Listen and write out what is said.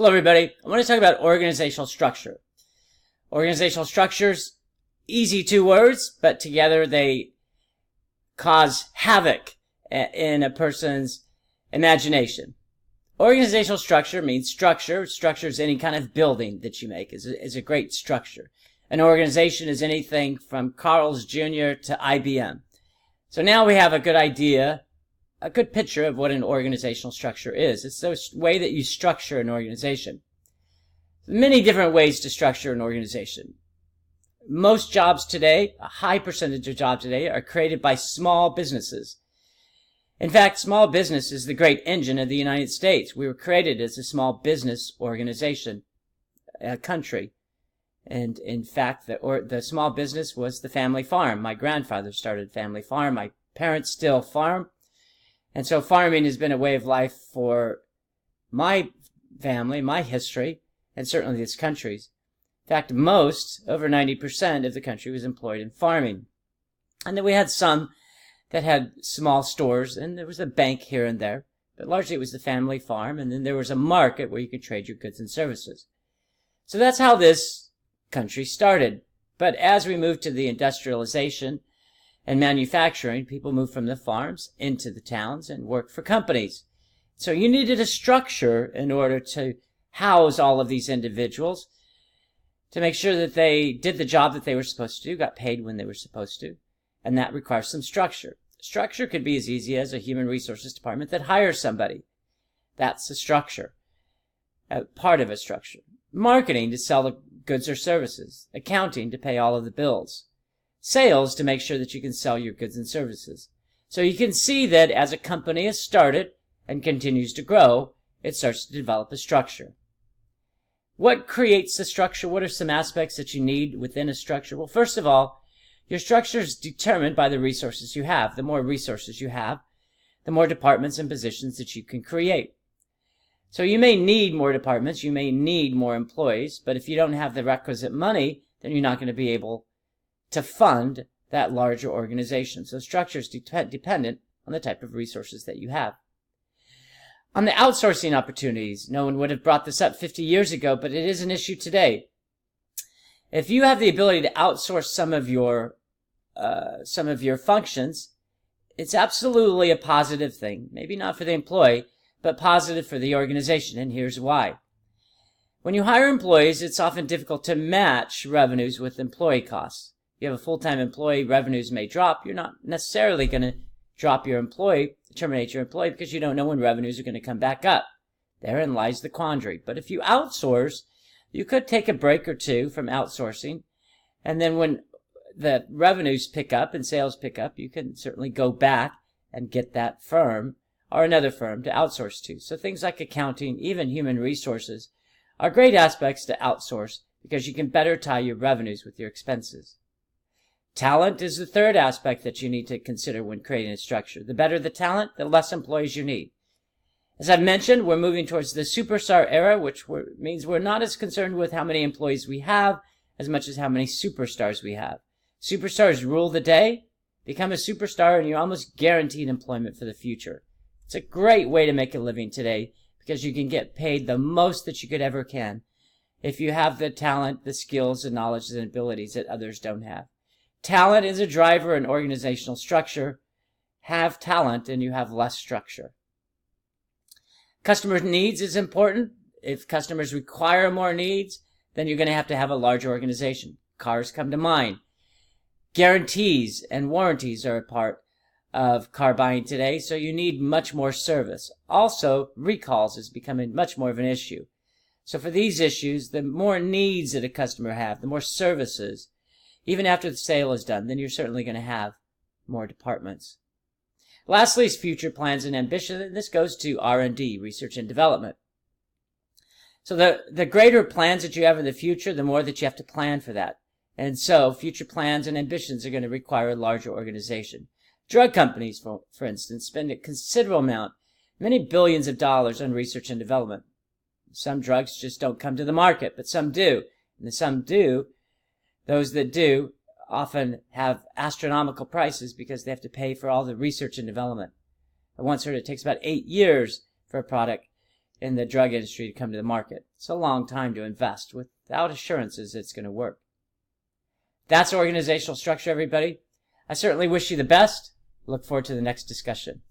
Hello everybody. I want to talk about organizational structure. Organizational structures, easy two words, but together they cause havoc in a person's imagination. Organizational structure means structure. Structure is any kind of building that you make is a great structure. An organization is anything from Carl's Jr. to IBM. So now we have a good idea, a good picture of what an organizational structure is. It's the way that you structure an organization. Many different ways to structure an organization. Most jobs today, a high percentage of jobs today, are created by small businesses. In fact, small business is the great engine of the United States. We were created as a small business organization, a country. And in fact, the small business was the family farm. My grandfather started a family farm. My parents still farm. And so farming has been a way of life for my family, my history, and certainly this country's. In fact, over 90% of the country was employed in farming. And then we had some that had small stores, and there was a bank here and there. But largely it was the family farm, and then there was a market where you could trade your goods and services. So that's how this country started. But as we moved to the industrialization and manufacturing, people moved from the farms into the towns and worked for companies. So you needed a structure in order to house all of these individuals, to make sure that they did the job that they were supposed to do, got paid when they were supposed to, and that requires some structure. Structure could be as easy as a human resources department that hires somebody. That's a structure, part of a structure. Marketing to sell the goods or services. Accounting to pay all of the bills. Sales to make sure that you can sell your goods and services. So you can see that as a company has started and continues to grow, it starts to develop a structure. What creates the structure? What are some aspects that you need within a structure? Well, first of all, your structure is determined by the resources you have. The more resources you have, the more departments and positions that you can create. So you may need more departments, you may need more employees, but if you don't have the requisite money, then you're not going to be able to fund that larger organization. So structure is dependent on the type of resources that you have. On the outsourcing opportunities, no one would have brought this up 50 years ago, but it is an issue today. If you have the ability to outsource some of your functions, it's absolutely a positive thing. Maybe not for the employee, but positive for the organization, and here's why. When you hire employees, it's often difficult to match revenues with employee costs. If you have a full-time employee, revenues may drop. You're not necessarily going to terminate your employee because you don't know when revenues are going to come back up. Therein lies the quandary. But if you outsource, you could take a break or two from outsourcing, and then when the revenues pick up and sales pick up, you can certainly go back and get that firm or another firm to outsource to. So things like accounting, even human resources, are great aspects to outsource because you can better tie your revenues with your expenses. Talent is the third aspect that you need to consider when creating a structure. The better the talent, the less employees you need. As I've mentioned, we're moving towards the superstar era, which means we're not as concerned with how many employees we have as much as how many superstars we have. Superstars rule the day. Become a superstar and you're almost guaranteed employment for the future. It's a great way to make a living today because you can get paid the most that you could ever can if you have the talent, the skills, the knowledge, and abilities that others don't have. Talent is a driver in organizational structure. Have talent and you have less structure. Customer needs is important. If customers require more needs, then you're going to have a large organization. Cars come to mind. Guarantees and warranties are a part of car buying today, so you need much more service. Also, recalls is becoming much more of an issue. So for these issues, the more needs that a customer have, the more services, even after the sale is done, then you're certainly going to have more departments. Lastly is future plans and ambition, and this goes to R&D, research and development. So the greater plans that you have in the future, the more that you have to plan for that. And so future plans and ambitions are going to require a larger organization. Drug companies, for instance, spend a considerable amount, many billions of dollars on research and development. Some drugs just don't come to the market, but some do. And some do. Those that do often have astronomical prices because they have to pay for all the research and development. I once heard it takes about 8 years for a product in the drug industry to come to the market. It's a long time to invest without assurances it's going to work. That's organizational structure, everybody. I certainly wish you the best. Look forward to the next discussion.